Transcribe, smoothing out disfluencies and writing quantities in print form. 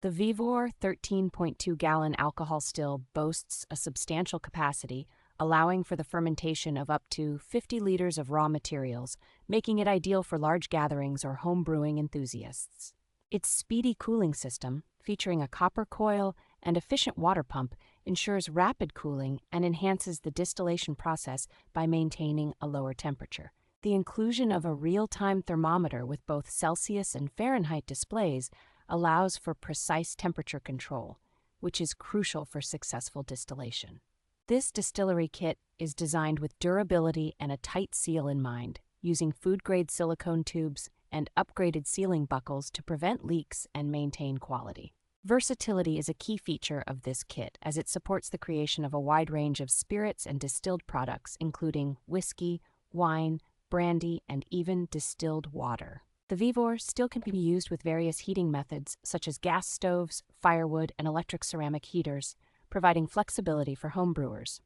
The VEVOR 13.2 gallon alcohol still boasts a substantial capacity, allowing for the fermentation of up to 50 liters of raw materials, making it ideal for large gatherings or home brewing enthusiasts. Its speedy cooling system, featuring a copper coil and efficient water pump, ensures rapid cooling and enhances the distillation process by maintaining a lower temperature. The inclusion of a real-time thermometer with both Celsius and Fahrenheit displays allows for precise temperature control, which is crucial for successful distillation. This distillery kit is designed with durability and a tight seal in mind, using food-grade silicone tubes and upgraded sealing buckles to prevent leaks and maintain quality. Versatility is a key feature of this kit as it supports the creation of a wide range of spirits and distilled products, including whiskey, wine, brandy, and even distilled water. The VEVOR still can be used with various heating methods such as gas stoves, firewood, and electric ceramic heaters, providing flexibility for home brewers.